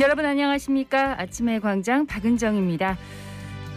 여러분 안녕하십니까? 아침의 광장 박은정입니다.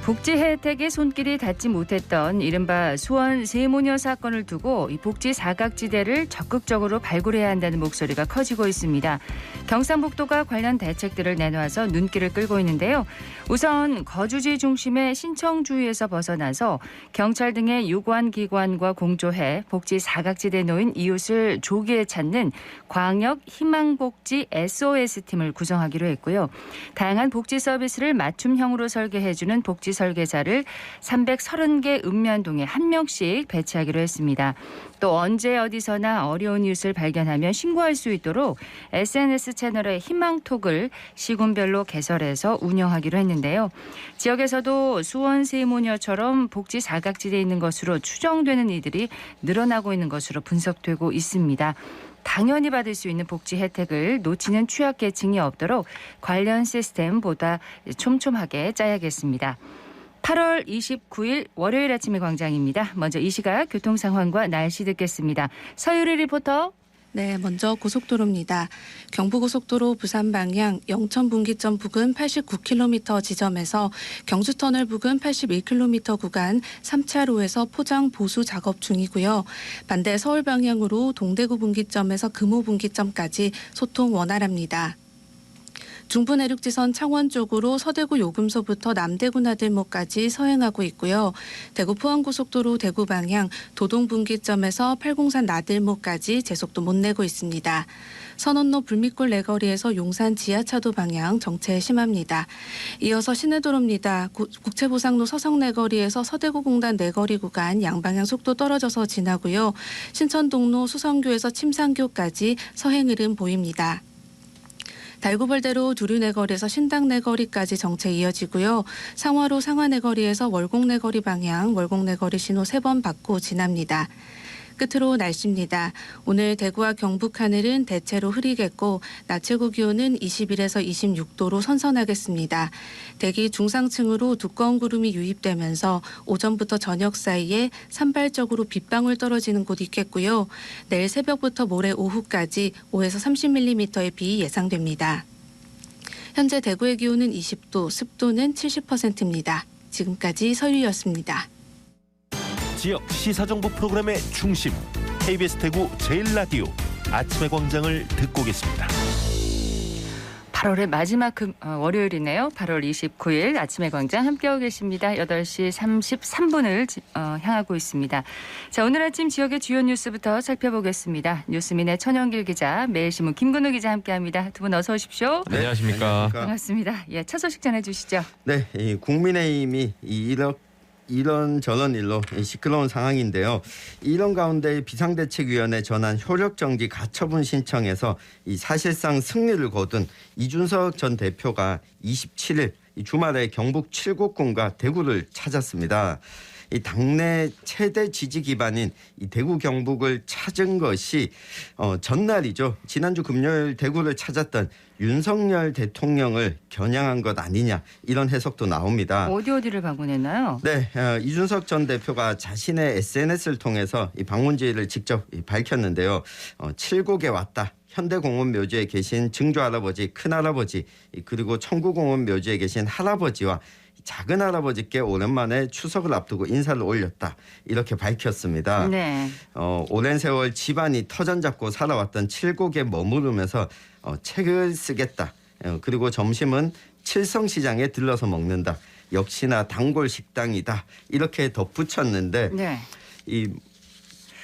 복지 혜택에 손길이 닿지 못했던 이른바 수원 세모녀 사건을 두고 이 복지 사각지대를 적극적으로 발굴해야 한다는 목소리가 커지고 있습니다. 경상북도가 관련 대책들을 내놓아서 눈길을 끌고 있는데요. 우선 거주지 중심의 신청주의에서 벗어나서 경찰 등의 유관 기관과 공조해 복지 사각지대에 놓인 이웃을 조기에 찾는 광역 희망복지 SOS팀을 구성하기로 했고요. 다양한 복지 서비스를 맞춤형으로 설계해주는 복지 설계자를 330개 읍면동에 한 명씩 배치하기로 했습니다. 또 언제 어디서나 어려운 이웃을 발견하면 신고할 수 있도록 SNS 채널의 희망톡을 시군별로 개설해서 운영하기로 했는데요. 지역에서도 수원 세모녀처럼 복지 사각지대에 있는 것으로 추정되는 이들이 늘어나고 있는 것으로 분석되고 있습니다. 당연히 받을 수 있는 복지 혜택을 놓치는 취약계층이 없도록 관련 시스템 보다 촘촘하게 짜야겠습니다. 8월 29일 월요일 아침의 광장입니다. 먼저 이 시각 교통 상황과 날씨 듣겠습니다. 서유리 리포터. 네, 먼저 고속도로입니다. 경부고속도로 부산 방향 영천 분기점 부근 89km 지점에서 경주터널 부근 81km 구간 3차로에서 포장 보수 작업 중이고요. 반대 서울 방향으로 동대구 분기점에서 금호 분기점까지 소통 원활합니다. 중부내륙지선 창원 쪽으로 서대구 요금소부터 남대구 나들목까지 서행하고 있고요. 대구 포항고속도로 대구 방향 도동분기점에서 팔공산 나들목까지 제속도 못 내고 있습니다. 선원로 불미골 내거리에서 용산 지하차도 방향 정체 심합니다. 이어서 시내도로입니다. 국채보상로 서성 내거리에서 서대구공단 내거리 구간 양방향 속도 떨어져서 지나고요. 신천동로 수성교에서 침상교까지 서행 흐름 보입니다. 달구벌대로 두류내거리에서 신당내거리까지 정체 이어지고요. 상화로 상하내거리에서 월곡내거리 방향 월곡내거리 신호 3번 받고 지납니다. 끝으로 날씨입니다. 오늘 대구와 경북 하늘은 대체로 흐리겠고 낮 최고 기온은 21에서 26도로 선선하겠습니다. 대기 중상층으로 두꺼운 구름이 유입되면서 오전부터 저녁 사이에 산발적으로 빗방울 떨어지는 곳 있겠고요. 내일 새벽부터 모레 오후까지 5에서 30mm의 비 예상됩니다. 현재 대구의 기온은 20도, 습도는 70%입니다. 지금까지 서유리였습니다. 지역 시사정보 프로그램의 중심 KBS 대구 제일라디오 아침의 광장을 듣고 계십니다. 8월의 마지막 월요일이네요. 8월 29일 아침의 광장 함께하고 계십니다. 8시 33분을 향하고 있습니다. 자, 오늘 아침 지역의 주요 뉴스부터 살펴보겠습니다. 뉴스민의 천영길 기자, 매일신문 김근우 기자 함께합니다. 두 분 어서 오십시오. 네, 안녕하십니까. 반갑습니다. 예, 첫 소식 전해주시죠. 네, 이 국민의힘이 이런 저런 일로 시끄러운 상황인데요. 이런 가운데 비상대책위원회 전환 효력정지 가처분 신청에서 이 사실상 승리를 거둔 이준석 전 대표가 27일 주말에 경북 칠곡군과 대구를 찾았습니다. 이 당내 최대 지지 기반인 이 대구 경북을 찾은 것이 전날이죠. 지난주 금요일 대구를 찾았던 윤석열 대통령을 겨냥한 것 아니냐 이런 해석도 나옵니다. 어디를 방문했나요? 네, 이준석 전 대표가 자신의 SNS를 통해서 이 방문지를 직접 밝혔는데요. 칠곡에 왔다. 현대공원 묘지에 계신 증조할아버지, 큰할아버지 그리고 청구공원 묘지에 계신 할아버지와 작은 할아버지께 오랜만에 추석을 앞두고 인사를 올렸다. 이렇게 밝혔습니다. 네. 오랜 세월 집안이 터전 잡고 살아왔던 칠곡에 머무르면서 책을 쓰겠다. 그리고 점심은 칠성시장에 들러서 먹는다. 역시나 단골 식당이다. 이렇게 덧붙였는데 네. 이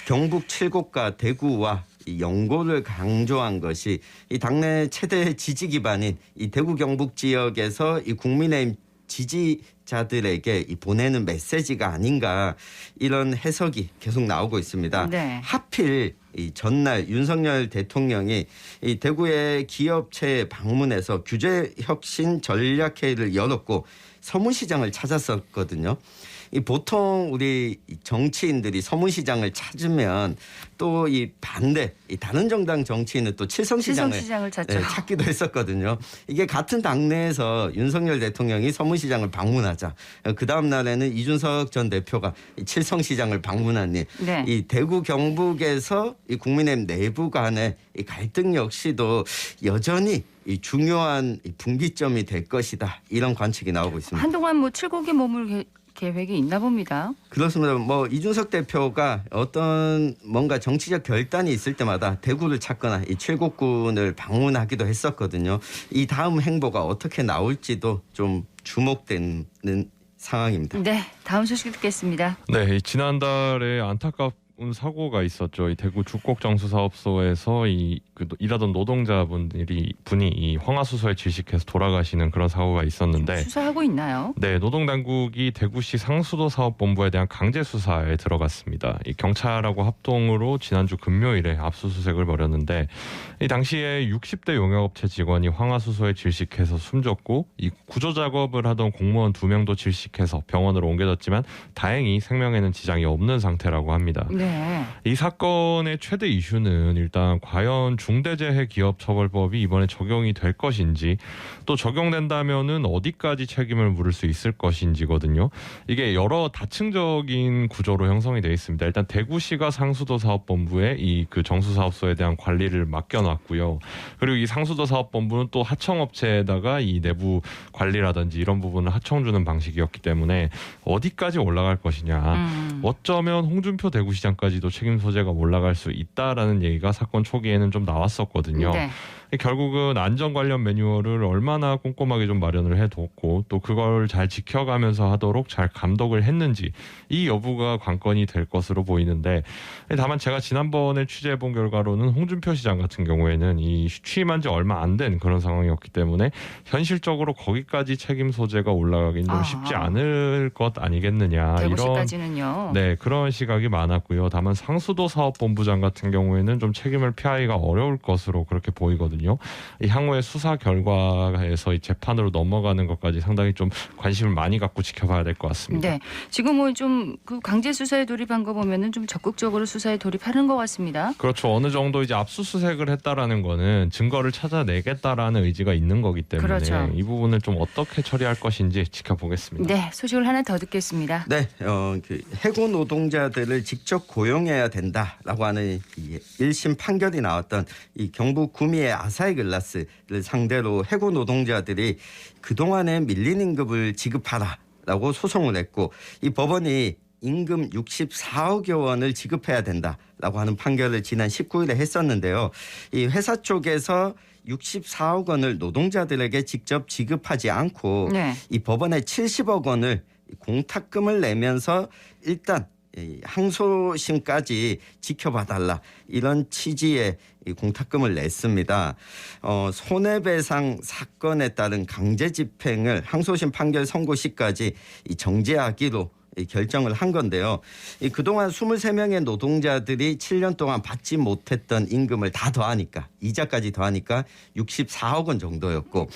경북 칠곡과 대구와 이 연고를 강조한 것이 이 당내 최대 지지 기반인 이 대구 경북 지역에서 이 국민의힘 지지자들에게 보내는 메시지가 아닌가 이런 해석이 계속 나오고 있습니다. 네. 하필 이 전날 윤석열 대통령이 이 대구의 기업체에 방문해서 규제혁신 전략회의를 열었고 서문시장을 찾았었거든요. 이 보통 우리 정치인들이 서문시장을 찾으면 또 이 반대 이 다른 정당 정치인은 또 칠성시장을 찾죠. 찾기도 했었거든요. 이게 같은 당내에서 윤석열 대통령이 서문시장을 방문하자 그 다음 날에는 이준석 전 대표가 이 칠성시장을 방문한 일, 네. 이 대구 경북에서 이 국민의힘 내부 간의 이 갈등 역시도 여전히 이 중요한 이 분기점이 될 것이다 이런 관측이 나오고 있습니다. 한동안 뭐 칠곡에 머물 계획이 있나 봅니다. 그렇습니다. 뭐 이준석 대표가 어떤 뭔가 정치적 결단이 있을 때마다 대구를 찾거나 이 칠곡군을 방문하기도 했었거든요. 이 다음 행보가 어떻게 나올지도 좀 주목되는 상황입니다. 네, 다음 소식 듣겠습니다. 네, 지난달에 안타까운 사고가 있었죠. 이 대구 죽곡정수사업소에서 일하던 노동자분이 이 황화수소에 질식해서 돌아가시는 그런 사고가 있었는데 수사하고 있나요? 네, 노동당국이 대구시 상수도사업본부에 대한 강제 수사에 들어갔습니다. 이 경찰하고 합동으로 지난주 금요일에 압수수색을 벌였는데 이 당시에 60대 용역업체 직원이 황화수소에 질식해서 숨졌고 이 구조 작업을 하던 공무원 2명도 질식해서 병원으로 옮겨졌지만 다행히 생명에는 지장이 없는 상태라고 합니다. 네. 이 사건의 최대 이슈는 일단 과연 중대재해기업처벌법이 이번에 적용이 될 것인지 또 적용된다면은 어디까지 책임을 물을 수 있을 것인지거든요. 이게 여러 다층적인 구조로 형성이 되어 있습니다. 일단 대구시가 상수도사업본부에 그 정수사업소에 대한 관리를 맡겨놨고요. 그리고 이 상수도사업본부는 또 하청업체에다가 이 내부 관리라든지 이런 부분을 하청주는 방식이었기 때문에 어디까지 올라갈 것이냐. 어쩌면 홍준표 대구시장까지도 책임 소재가 올라갈 수 있다라는 얘기가 사건 초기에는 좀 나왔었거든요. 네. 결국은 안전 관련 매뉴얼을 얼마나 꼼꼼하게 좀 마련을 해뒀고 또 그걸 잘 지켜가면서 하도록 잘 감독을 했는지 이 여부가 관건이 될 것으로 보이는데 다만 제가 지난번에 취재해본 결과로는 홍준표 시장 같은 경우에는 이 취임한 지 얼마 안 된 그런 상황이었기 때문에 현실적으로 거기까지 책임 소재가 올라가기는 좀 쉽지 않을 것 아니겠느냐. 대구시까지는요. 네, 그런 시각이 많았고요. 다만 상수도 사업본부장 같은 경우에는 좀 책임을 피하기가 어려울 것으로 그렇게 보이거든요. 이 향후의 수사 결과에서 이 재판으로 넘어가는 것까지 상당히 좀 관심을 많이 갖고 지켜봐야 될 것 같습니다. 네, 지금 뭐 좀 그 강제 수사에 돌입한 거 보면은 좀 적극적으로 수사에 돌입하는 것 같습니다. 그렇죠. 어느 정도 이제 압수수색을 했다라는 거는 증거를 찾아내겠다라는 의지가 있는 거기 때문에 그렇죠. 이 부분을 좀 어떻게 처리할 것인지 지켜보겠습니다. 네, 소식을 하나 더 듣겠습니다. 네, 그 해고 노동자들을 직접 고용해야 된다라고 하는 이 1심 판결이 나왔던 이 경북 구미의 아사히 글라스를 상대로 해고 노동자들이 그동안에 밀린 임금을 지급하라라고 소송을 했고 이 법원이 임금 64억여 원을 지급해야 된다라고 하는 판결을 지난 19일에 했었는데요. 이 회사 쪽에서 64억 원을 노동자들에게 직접 지급하지 않고 네. 이 법원에 70억 원을 공탁금을 내면서 일단 항소심까지 지켜봐달라 이런 취지의 공탁금을 냈습니다. 손해배상 사건에 따른 강제 집행을 항소심 판결 선고 시까지 정지하기로 결정을 한 건데요. 그동안 23명의 노동자들이 7년 동안 받지 못했던 임금을 다 더하니까 이자까지 더하니까 64억 원 정도였고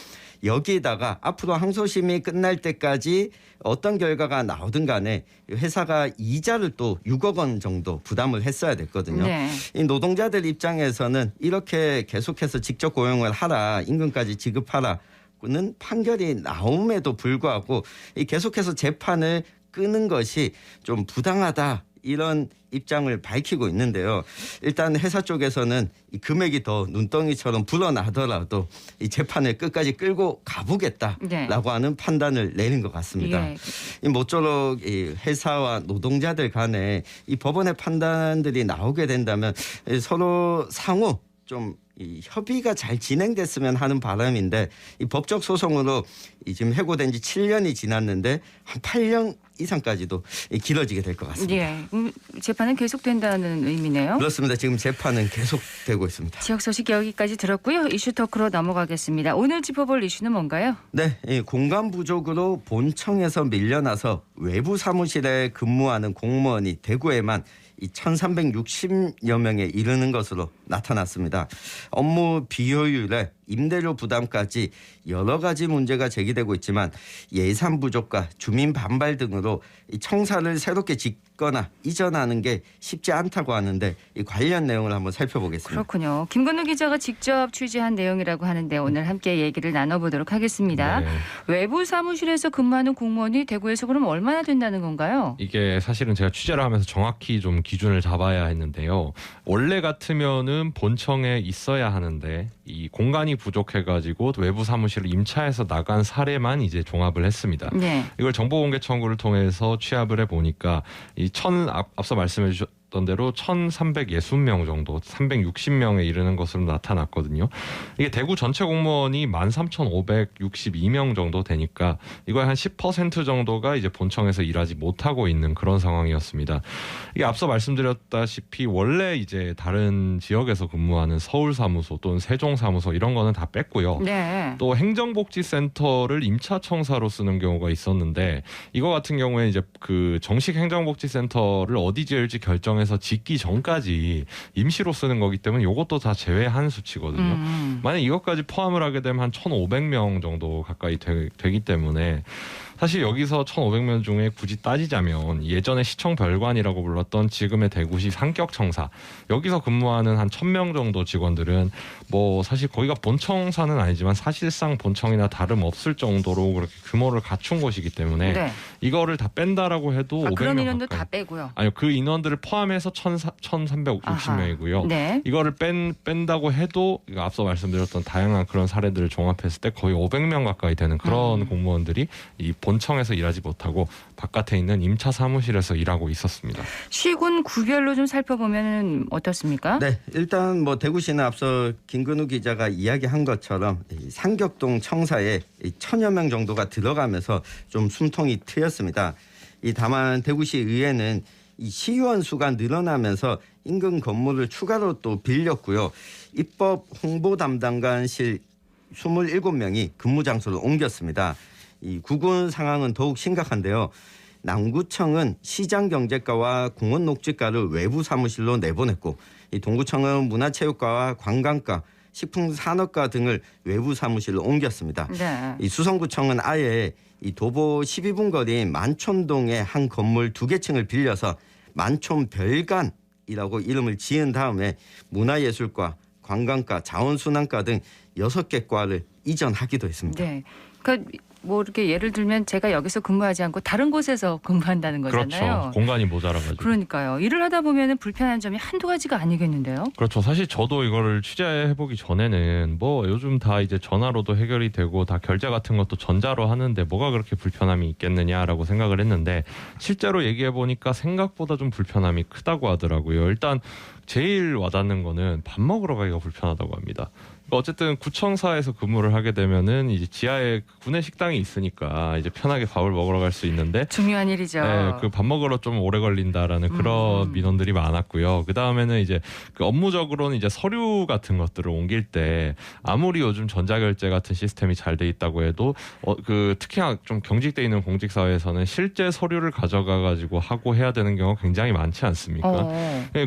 여기에다가 앞으로 항소심이 끝날 때까지 어떤 결과가 나오든 간에 회사가 이자를 또 6억 원 정도 부담을 했어야 됐거든요. 네. 이 노동자들 입장에서는 이렇게 계속해서 직접 고용을 하라, 임금까지 지급하라는 판결이 나옴에도 불구하고 계속해서 재판을 끄는 것이 좀 부당하다 이런 입장을 밝히고 있는데요. 일단 회사 쪽에서는 이 금액이 더 눈덩이처럼 불어나더라도 이 재판을 끝까지 끌고 가보겠다라고 네. 하는 판단을 내린 것 같습니다. 예. 이 모쪼록 이 회사와 노동자들 간에 이 법원의 판단들이 나오게 된다면 서로 상호 좀 이 협의가 잘 진행됐으면 하는 바람인데 이 법적 소송으로 지금 해고된 지 7년이 지났는데 한 8년 이상까지도 길어지게 될 것 같습니다. 예. 재판은 계속된다는 의미네요. 그렇습니다. 지금 재판은 계속되고 있습니다. 지역 소식 여기까지 들었고요. 이슈 토크로 넘어가겠습니다. 오늘 짚어볼 이슈는 뭔가요? 네, 이 공간 부족으로 본청에서 밀려나서 외부 사무실에 근무하는 공무원이 대구에만 이 1,360여 명에 이르는 것으로 나타났습니다. 업무 비효율에 임대료 부담까지 여러 가지 문제가 제기되고 있지만 예산 부족과 주민 반발 등으로 이 청사를 새롭게 짓거나 이전하는 게 쉽지 않다고 하는데 이 관련 내용을 한번 살펴보겠습니다. 그렇군요. 김건우 기자가 직접 취재한 내용이라고 하는데 오늘 함께 얘기를 나눠보도록 하겠습니다. 네. 외부 사무실에서 근무하는 공무원이 대구에서 그럼 얼마나 된다는 건가요? 이게 사실은 제가 취재를 하면서 정확히 좀 기준을 잡아야 했는데요. 원래 같으면은 본청에 있어야 하는데 이 공간이 부족해가지고 외부 사무실을 임차해서 나간 사례만 이제 종합을 했습니다. 네. 이걸 정보공개 청구를 통해서 취합을 해보니까 앞서 말씀해 주셨던 대로 1,360명 정도, 360명에 이르는 것으로 나타났거든요. 이게 대구 전체 공무원이 13,562명 정도 되니까 이거의 한 10% 정도가 이제 본청에서 일하지 못하고 있는 그런 상황이었습니다. 이게 앞서 말씀드렸다시피 원래 이제 다른 지역에서 근무하는 서울 사무소 또는 세종 사무소 이런 거는 다 뺐고요. 네. 또 행정복지센터를 임차청사로 쓰는 경우가 있었는데 이거 같은 경우에 이제 그 정식 행정복지센터를 어디 지을지 결정해서 짓기 전까지 임시로 쓰는 거기 때문에 이것도 다 제외한 수치거든요. 만약 이것까지 포함을 하게 되면 한 1,500명 정도 가까이 되기 때문에 사실 여기서 1,500명 중에 굳이 따지자면 예전에 시청 별관이라고 불렀던 지금의 대구시 상격청사 여기서 근무하는 한 1,000명 정도 직원들은 뭐 사실 거기가 본청사는 아니지만 사실상 본청이나 다름없을 정도로 그렇게 규모를 갖춘 곳이기 때문에 네. 이거를 다 뺀다라고 해도 500명 그런 인원도 가까이. 다 빼고요. 아니요, 그 인원들을 포함해서 1,360명이고요. 네. 이거를 뺀다고 해도 앞서 말씀드렸던 다양한 그런 사례들을 종합했을 때 거의 500명 가까이 되는 그런 공무원들이 이 본청에서 일하지 못하고 바깥에 있는 임차 사무실에서 일하고 있었습니다. 시군 구별로 좀 살펴보면 어떻습니까? 네, 일단 뭐 대구시는 앞서 김근우 기자가 이야기한 것처럼 이 상격동 청사에 1,000여 명 정도가 들어가면서 좀 숨통이 트였습니다. 다만 대구시 의회는 이 시의원 수가 늘어나면서 인근 건물을 추가로 또 빌렸고요. 입법 홍보 담당관실 27명이 근무 장소를 옮겼습니다. 이 구군 상황은 더욱 심각한데요. 남구청은 시장경제과와 공원녹지과를 외부 사무실로 내보냈고 이 동구청은 문화체육과와 관광과 식품산업과 등을 외부 사무실로 옮겼습니다. 네. 이 수성구청은 아예 이 도보 12분 거리인 만촌동의 한 건물 2개 층을 빌려서 만촌별관이라고 이름을 지은 다음에 문화예술과, 관광과, 자원순환과 등 6개 과를 이전하기도 했습니다. 네. 그러니까 뭐 이렇게 예를 들면 제가 여기서 근무하지 않고 다른 곳에서 근무한다는 거잖아요. 그렇죠. 공간이 모자라가지고. 그러니까요. 일을 하다 보면은 불편한 점이 한두 가지가 아니겠는데요. 그렇죠. 사실 저도 이거를 취재해보기 전에는 뭐 요즘 다 이제 전화로도 해결이 되고 다 결제 같은 것도 전자로 하는데 뭐가 그렇게 불편함이 있겠느냐라고 생각을 했는데 실제로 얘기해보니까 생각보다 좀 불편함이 크다고 하더라고요. 일단 제일 와닿는 거는 밥 먹으러 가기가 불편하다고 합니다. 어쨌든 구청사에서 근무를 하게 되면은 이제 지하에 구내 식당이 있으니까 이제 편하게 밥을 먹으러 갈 수 있는데 중요한 일이죠. 네, 그 밥 먹으러 좀 오래 걸린다라는 그런 민원들이 많았고요. 그 다음에는 이제 그 업무적으로는 이제 서류 같은 것들을 옮길 때 아무리 요즘 전자결제 같은 시스템이 잘 돼 있다고 해도 그 특히나 좀 경직돼 있는 공직사회에서는 실제 서류를 가져가 가지고 하고 해야 되는 경우가 굉장히 많지 않습니까?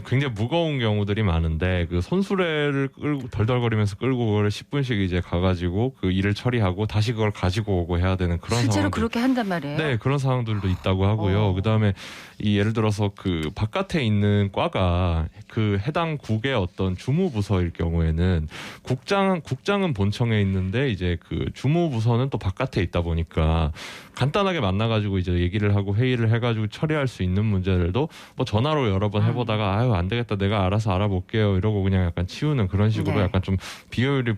굉장히 무거운 경우들이 많은데 그 손수레를 끌고 덜덜거리면서 끌고 그걸 10분씩 이제 가가지고 그 일을 처리하고 다시 그걸 가지고 오고 해야 되는 그런 실제로 상황들. 그렇게 한단 말이에요. 네, 그런 상황들도 있다고 하고요. 그다음에 이 예를 들어서 그 바깥에 있는 과가 그 해당 국의 어떤 주무부서일 경우에는 국장은 본청에 있는데 이제 그 주무부서는 또 바깥에 있다 보니까 간단하게 만나가지고 이제 얘기를 하고 회의를 해가지고 처리할 수 있는 문제들도 뭐 전화로 여러 번 해보다가 아유 안 되겠다 내가 알아서 알아볼게요 이러고 그냥 약간 치우는 그런 식으로 네. 약간 좀 비효율이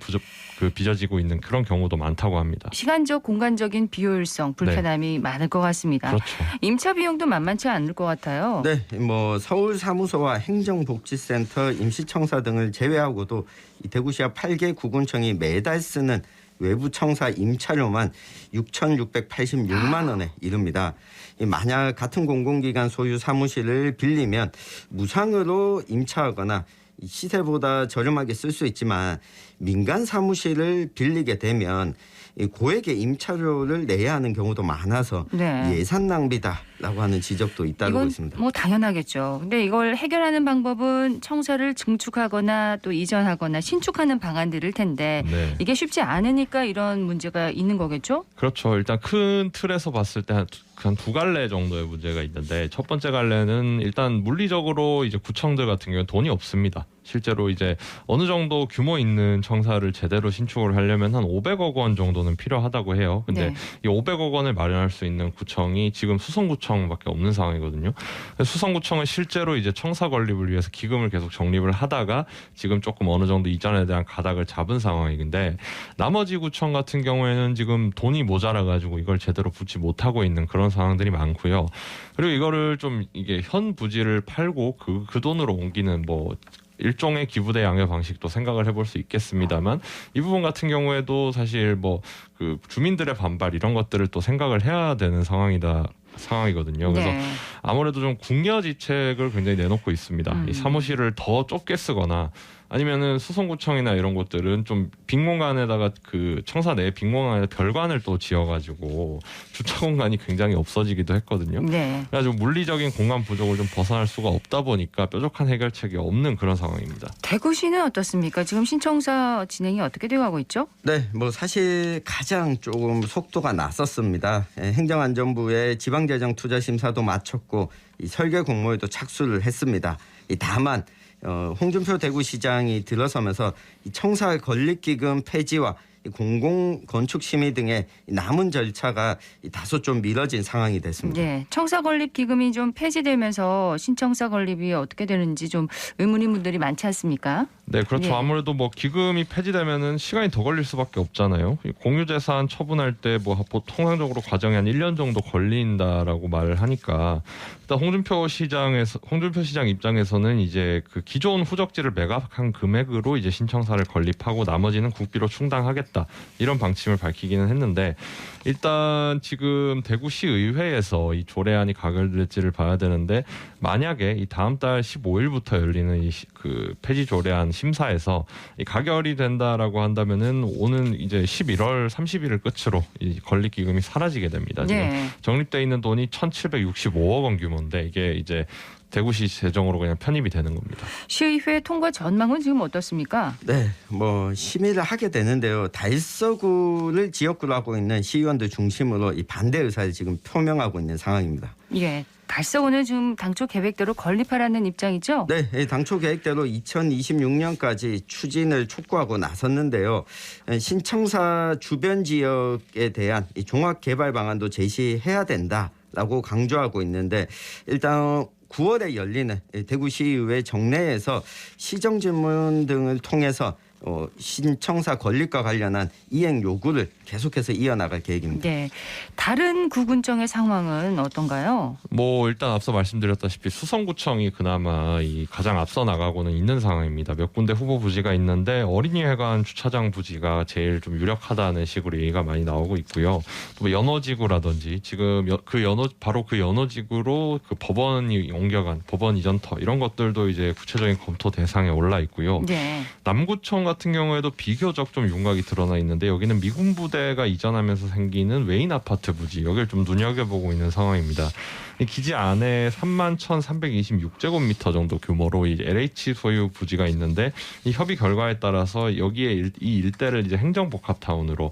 빚어지고 있는 그런 경우도 많다고 합니다. 시간적, 공간적인 비효율성, 불편함이 많을 것 같습니다. 그렇죠. 임차 비용도 만만치 않을 것 같아요. 네, 뭐 서울 사무소와 행정복지센터, 임시청사 등을 제외하고도 이 대구시와 8개 구군청이 매달 쓰는 외부 청사 임차료만 6,686만 원에 이릅니다. 만약 같은 공공기관 소유 사무실을 빌리면 무상으로 임차하거나 시세보다 저렴하게 쓸 수 있지만 민간 사무실을 빌리게 되면 이 고액의 임차료를 내야 하는 경우도 많아서 네. 예산 낭비다라고 하는 지적도 잇따르고 이건 있습니다. 뭐 당연하겠죠. 근데 이걸 해결하는 방법은 청사를 증축하거나 또 이전하거나 신축하는 방안들일 텐데 네. 이게 쉽지 않으니까 이런 문제가 있는 거겠죠? 그렇죠. 일단 큰 틀에서 봤을 때 한 두 갈래 정도의 문제가 있는데 첫 번째 갈래는 일단 물리적으로 이제 구청들 같은 경우는 돈이 없습니다. 실제로 이제 어느 정도 규모 있는 청사를 제대로 신축을 하려면 한 500억 원 정도는 필요하다고 해요. 근데 네. 이 500억 원을 마련할 수 있는 구청이 지금 수성구청밖에 없는 상황이거든요. 수성구청은 실제로 이제 청사 건립을 위해서 기금을 계속 적립을 하다가 지금 조금 어느 정도 이전에 대한 가닥을 잡은 상황인데 나머지 구청 같은 경우에는 지금 돈이 모자라 가지고 이걸 제대로 붙지 못하고 있는 그런 상황들이 많고요. 그리고 이거를 좀 이게 현 부지를 팔고 그 돈으로 옮기는 뭐 일종의 기부대 양의 방식도 생각을 해볼 수 있겠습니다만 이 부분 같은 경우에도 사실 뭐 그 주민들의 반발 이런 것들을 또 생각을 해야 되는 상황이거든요. 그래서 네. 아무래도 좀 궁여지책을 굉장히 내놓고 있습니다. 이 사무실을 더 좁게 쓰거나 아니면은 수성구청이나 이런 곳들은 좀 빈 공간에다가 그 청사 내 빈 공간에 별관을 또 지어가지고 주차 공간이 굉장히 없어지기도 했거든요. 네. 그래가지고 물리적인 공간 부족을 좀 벗어날 수가 없다 보니까 뾰족한 해결책이 없는 그런 상황입니다. 대구시는 어떻습니까? 지금 신청사 진행이 어떻게 되어가고 있죠? 네, 뭐 사실 가장 조금 속도가 났었습니다. 행정안전부의 지방재정투자심사도 마쳤고 이 설계 공모에도 착수를 했습니다. 다만 홍준표 대구시장이 들어서면서 이 청사 건립기금 폐지와 공공건축심의 등의 남은 절차가 다소 좀 미뤄진 상황이 됐습니다. 네. 청사 건립 기금이 좀 폐지되면서 신청사 건립이 어떻게 되는지 좀 의문인 분들이 많지 않습니까? 네, 그렇죠. 예. 아무래도 뭐 기금이 폐지되면은 시간이 더 걸릴 수밖에 없잖아요. 공유재산 처분할 때 뭐 통상적으로 과정이 한 1년 정도 걸린다라고 말을 하니까 일단 홍준표 시장 입장에서는 이제 그 기존 후적지를 매각한 금액으로 이제 신청사를 건립하고 나머지는 국비로 충당하겠다 이런 방침을 밝히기는 했는데 일단 지금 대구시 의회에서 이 조례안이 가결될지를 봐야 되는데 만약에 이 다음 달 15일부터 열리는 이 그 폐지 조례안 심사에서 이 가결이 된다라고 한다면은 오는 이제 11월 30일을 끝으로 이 건립 기금이 사라지게 됩니다. 지금 네. 적립돼 있는 돈이 1,765억 원 규모인데 이게 이제 대구시 재정으로 그냥 편입이 되는 겁니다. 시의회 통과 전망은 지금 어떻습니까? 네, 뭐 심의를 하게 되는데요. 달서구를 지역구로 하고 있는 시의원들 중심으로 이 반대 의사를 지금 표명하고 있는 상황입니다. 예. 달서구는 지금 당초 계획대로 건립하라는 입장이죠? 네, 당초 계획대로 2026년까지 추진을 촉구하고 나섰는데요. 신청사 주변 지역에 대한 이 종합 개발 방안도 제시해야 된다라고 강조하고 있는데 일단 9월에 열리는 대구시의회 정례에서 시정질문 등을 통해서 신청사 건립과 관련한 이행 요구를 계속해서 이어나갈 계획입니다. 네. 다른 구군청의 상황은 어떤가요? 뭐 일단 앞서 말씀드렸다시피 수성구청이 그나마 이 가장 앞서 나가고는 있는 상황입니다. 몇 군데 후보 부지가 있는데 어린이회관 주차장 부지가 제일 좀 유력하다는 식으로 얘기가 많이 나오고 있고요. 또 연호지구라든지 지금 바로 그 연호지구로 그 법원이 옮겨간 법원 이전터 이런 것들도 이제 구체적인 검토 대상에 올라 있고요. 네. 남구청 같은 경우에도 비교적 좀 윤곽이 드러나 있는데 여기는 미군 부대가 이전하면서 생기는 외인 아파트 부지 여기를 좀 눈여겨보고 있는 상황입니다. 이 기지 안에 31,326제곱미터 정도 규모로 이 LH 소유 부지가 있는데 이 협의 결과에 따라서 여기에 이 일대를 이제 행정복합타운으로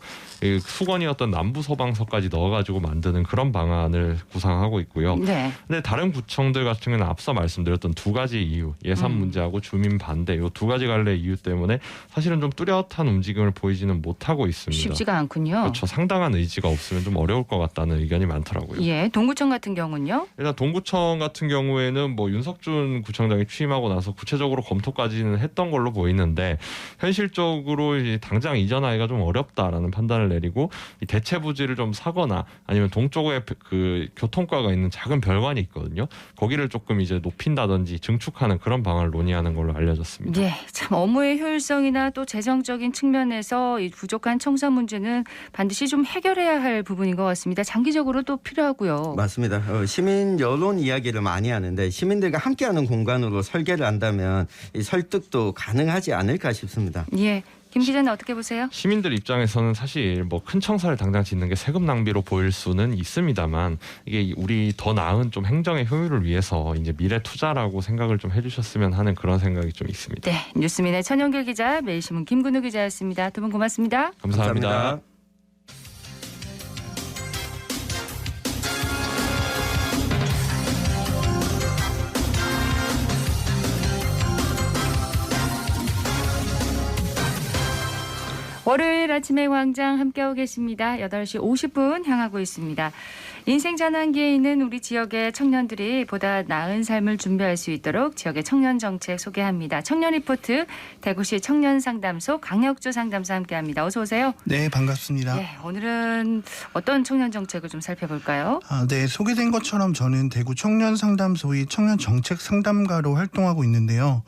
수건이었던 남부서방서까지 넣어가지고 만드는 그런 방안을 구상하고 있고요. 네. 근데 다른 구청들 같은 경우는 앞서 말씀드렸던 두 가지 이유, 예산 문제하고 주민 반대 이 두 가지 갈래 이유 때문에 사실은 좀 뚜렷한 움직임을 보이지는 못하고 있습니다. 쉽지가 않군요. 그렇죠. 상당한 의지가 없으면 좀 어려울 것 같다는 의견이 많더라고요. 예. 동구청 같은 경우는요? 일단 동구청 같은 경우에는 뭐 윤석준 구청장이 취임하고 나서 구체적으로 검토까지는 했던 걸로 보이는데 현실적으로 이제 당장 이전하기가 좀 어렵다라는 판단을 내리고 이 대체 부지를 좀 사거나 아니면 동쪽에 그 교통과가 있는 작은 별관이 있거든요. 거기를 조금 이제 높인다든지 증축하는 그런 방안을 논의하는 걸로 알려졌습니다. 예. 참 업무의 효율성이나 인력이나 또 재정적인 측면에서 이 부족한 청소 문제는 반드시 좀 해결해야 할 부분인 것 같습니다. 장기적으로 또 필요하고요. 맞습니다. 시민 여론 이야기를 많이 하는데 시민들과 함께하는 공간으로 설계를 한다면 이 설득도 가능하지 않을까 싶습니다. 예. 김 기자는 어떻게 보세요? 시민들 입장에서는 사실 뭐 큰 청사를 당장 짓는 게 세금 낭비로 보일 수는 있습니다만 이게 우리 더 나은 좀 행정의 효율을 위해서 이제 미래 투자라고 생각을 좀 해주셨으면 하는 그런 생각이 좀 있습니다. 네, 뉴스민의 천영길 기자, 매일신문 김근우 기자였습니다. 두 분 고맙습니다. 감사합니다. 월요일 아침의 광장 함께하고 계십니다. 8시 50분 향하고 있습니다. 인생 전환기에 있는 우리 지역의 청년들이 보다 나은 삶을 준비할 수 있도록 지역의 청년 정책 소개합니다. 청년 리포트 대구시 청년상담소 강혁주 상담사 함께합니다. 어서 오세요. 네, 반갑습니다. 네, 오늘은 어떤 청년 정책을 좀 살펴볼까요? 네, 소개된 것처럼 저는 대구 청년상담소의 청년정책상담가로 활동하고 있는데요.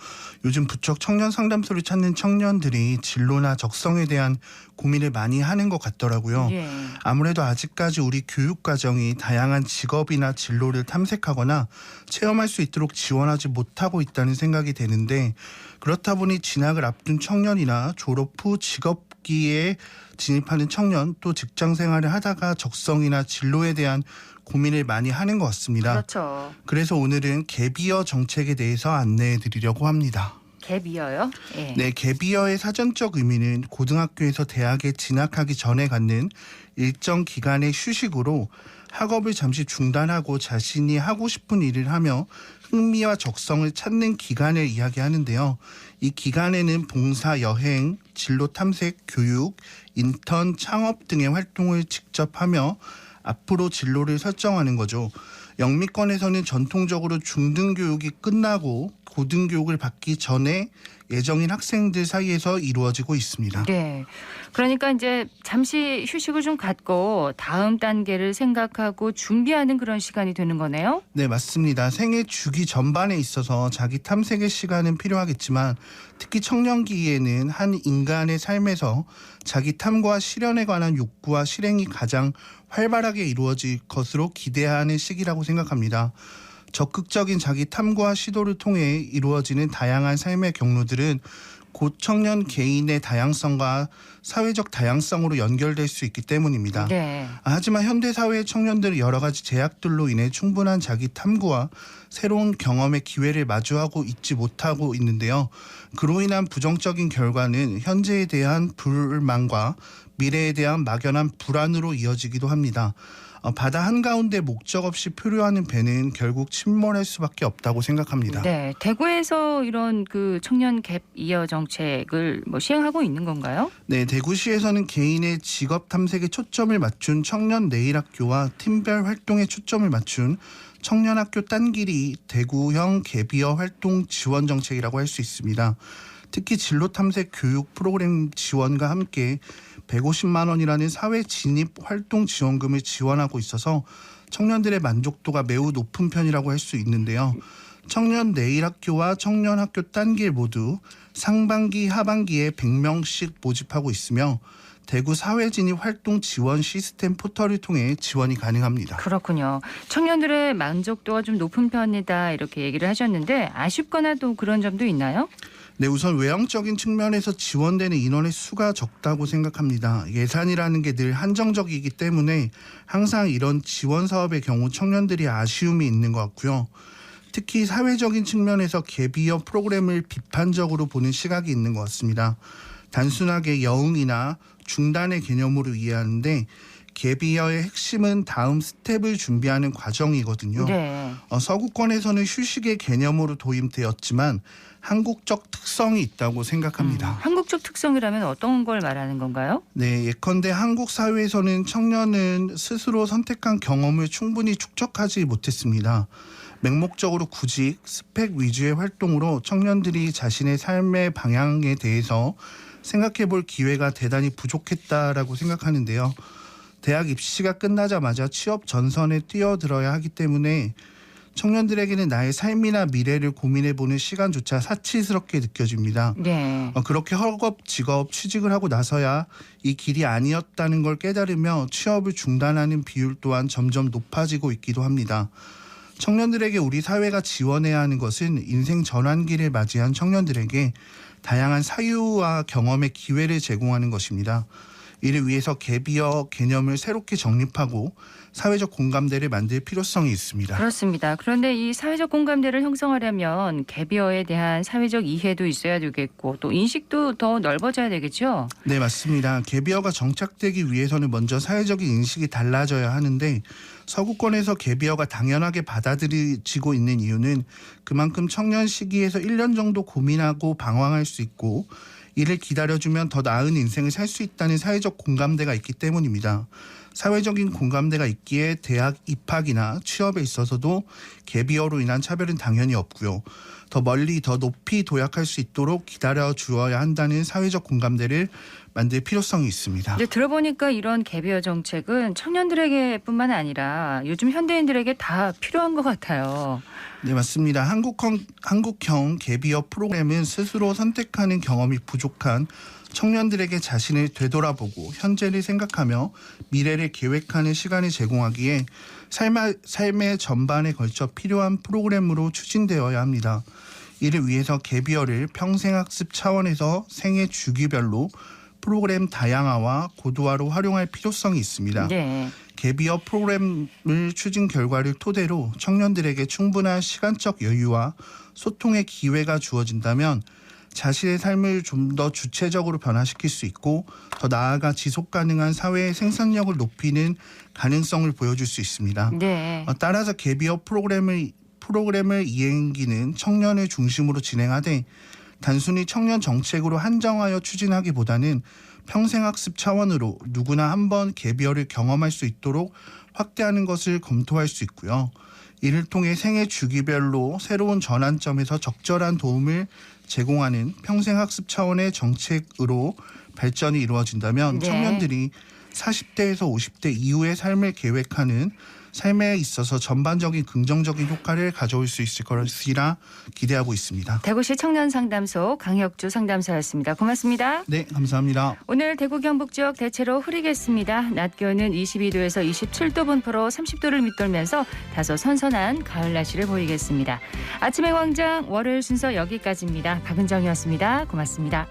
요즘 부쩍 청년상담소를 찾는 청년들이 진로나 적성에 대한 고민을 많이 하는 것 같더라고요. 예. 아무래도 아직까지 우리 교육과정이 다양한 직업이나 진로를 탐색하거나 체험할 수 있도록 지원하지 못하고 있다는 생각이 되는데, 그렇다 보니 진학을 앞둔 청년이나 졸업 후 직업기에 진입하는 청년, 또 직장 생활을 하다가 적성이나 진로에 대한 고민을 많이 하는 것 같습니다. 그렇죠. 그래서 오늘은 갭이어 정책에 대해서 안내해 드리려고 합니다. 갭이어요? 예. 네, 갭이어의 사전적 의미는 고등학교에서 대학에 진학하기 전에 갖는 일정 기간의 휴식으로 학업을 잠시 중단하고 자신이 하고 싶은 일을 하며 흥미와 적성을 찾는 기간을 이야기하는데요. 이 기간에는 봉사, 여행, 진로 탐색, 교육, 인턴, 창업 등의 활동을 직접 하며 앞으로 진로를 설정하는 거죠. 영미권에서는 전통적으로 중등교육이 끝나고 고등교육을 받기 전에 예정인 학생들 사이에서 이루어지고 있습니다. 네. 그러니까 이제 잠시 휴식을 좀 갖고 다음 단계를 생각하고 준비하는 그런 시간이 되는 거네요. 네, 맞습니다. 생애 주기 전반에 있어서 자기 탐색의 시간은 필요하겠지만 특히 청년기에는 한 인간의 삶에서 자기 탐구와 실현에 관한 욕구와 실행이 가장 활발하게 이루어질 것으로 기대하는 시기라고 생각합니다. 적극적인 자기 탐구와 시도를 통해 이루어지는 다양한 삶의 경로들은 곧 청년 개인의 다양성과 사회적 다양성으로 연결될 수 있기 때문입니다. 네. 하지만 현대사회의 청년들은 여러 가지 제약들로 인해 충분한 자기 탐구와 새로운 경험의 기회를 마주하고 있지 못하고 있는데요. 그로 인한 부정적인 결과는 현재에 대한 불만과 미래에 대한 막연한 불안으로 이어지기도 합니다. 바다 한가운데 목적 없이 표류하는 배는 결국 침몰할 수밖에 없다고 생각합니다. 네, 대구에서 이런 그 청년 갭 이어 정책을 뭐 시행하고 있는 건가요? 네, 대구시에서는 개인의 직업 탐색에 초점을 맞춘 청년 내일학교와 팀별 활동에 초점을 맞춘 청년학교 딴길이 대구형 갭이어 활동 지원 정책이라고 할 수 있습니다. 특히 진로 탐색 교육 프로그램 지원과 함께 150만 원이라는 사회 진입 활동 지원금을 지원하고 있어서 청년들의 만족도가 매우 높은 편이라고 할 수 있는데요. 청년 내일학교와 청년학교 딴길 모두 상반기, 하반기에 100명씩 모집하고 있으며 대구 사회진입 활동 지원 시스템 포털을 통해 지원이 가능합니다. 그렇군요. 청년들의 만족도가 좀 높은 편이다 이렇게 얘기를 하셨는데 아쉽거나 또 그런 점도 있나요? 네, 우선 외형적인 측면에서 지원되는 인원의 수가 적다고 생각합니다. 예산이라는 게 늘 한정적이기 때문에 항상 이런 지원 사업의 경우 청년들이 아쉬움이 있는 것 같고요. 특히 사회적인 측면에서 갭이어 프로그램을 비판적으로 보는 시각이 있는 것 같습니다. 단순하게 여응이나 중단의 개념으로 이해하는데 갭이어의 핵심은 다음 스텝을 준비하는 과정이거든요. 네. 서구권에서는 휴식의 개념으로 도입되었지만 한국적 특성이 있다고 생각합니다. 한국적 특성이라면 어떤 걸 말하는 건가요? 네, 예컨대 한국 사회에서는 청년은 스스로 선택한 경험을 충분히 축적하지 못했습니다. 맹목적으로 구직, 스펙 위주의 활동으로 청년들이 자신의 삶의 방향에 대해서 생각해 볼 기회가 대단히 부족했다라고 생각하는데요. 대학 입시가 끝나자마자 취업 전선에 뛰어들어야 하기 때문에 청년들에게는 나의 삶이나 미래를 고민해보는 시간조차 사치스럽게 느껴집니다. 네. 그렇게 허겁지겁 취직을 하고 나서야 이 길이 아니었다는 걸 깨달으며 취업을 중단하는 비율 또한 점점 높아지고 있기도 합니다. 청년들에게 우리 사회가 지원해야 하는 것은 인생 전환기를 맞이한 청년들에게 다양한 사유와 경험의 기회를 제공하는 것입니다. 이를 위해서 갭이어 개념을 새롭게 정립하고 사회적 공감대를 만들 필요성이 있습니다. 그렇습니다. 그런데 이 사회적 공감대를 형성하려면 갭이어에 대한 사회적 이해도 있어야 되겠고 또 인식도 더 넓어져야 되겠죠? 네, 맞습니다. 갭이어가 정착되기 위해서는 먼저 사회적인 인식이 달라져야 하는데 서구권에서 갭이어가 당연하게 받아들여지고 있는 이유는 그만큼 청년 시기에서 1년 정도 고민하고 방황할 수 있고 이를 기다려주면 더 나은 인생을 살 수 있다는 사회적 공감대가 있기 때문입니다. 사회적인 공감대가 있기에 대학 입학이나 취업에 있어서도 갭이어로 인한 차별은 당연히 없고요. 더 멀리 더 높이 도약할 수 있도록 기다려 주어야 한다는 사회적 공감대를 만들 필요성이 있습니다. 근데 들어보니까 이런 갭이어 정책은 청년들에게뿐만 아니라 요즘 현대인들에게 다 필요한 것 같아요. 네, 맞습니다. 한국형 갭이어 프로그램은 스스로 선택하는 경험이 부족한 청년들에게 자신을 되돌아보고 현재를 생각하며 미래를 계획하는 시간을 제공하기에 삶의 전반에 걸쳐 필요한 프로그램으로 추진되어야 합니다. 이를 위해서 갭이어를 평생학습 차원에서 생애 주기별로 프로그램 다양화와 고도화로 활용할 필요성이 있습니다. 네. 갭이어 프로그램을 추진 결과를 토대로 청년들에게 충분한 시간적 여유와 소통의 기회가 주어진다면 자신의 삶을 좀 더 주체적으로 변화시킬 수 있고 더 나아가 지속 가능한 사회의 생산력을 높이는 가능성을 보여줄 수 있습니다. 네. 따라서 갭이어 프로그램을 이행기는 청년을 중심으로 진행하되 단순히 청년 정책으로 한정하여 추진하기보다는 평생학습 차원으로 누구나 한번 갭이어를 경험할 수 있도록 확대하는 것을 검토할 수 있고요. 이를 통해 생애 주기별로 새로운 전환점에서 적절한 도움을 제공하는 평생학습 차원의 정책으로 발전이 이루어진다면 네. 청년들이 40대에서 50대 이후의 삶을 계획하는 삶에 있어서 전반적인 긍정적인 효과를 가져올 수 있을 것이라 기대하고 있습니다. 대구시 청년상담소 강혁주 상담사였습니다. 고맙습니다. 네, 감사합니다. 오늘 대구 경북 지역 대체로 흐리겠습니다. 낮 기온은 22도에서 27도 분포로 30도를 밑돌면서 다소 선선한 가을 날씨를 보이겠습니다. 아침의 광장 월요일 순서 여기까지입니다. 박은정이었습니다. 고맙습니다.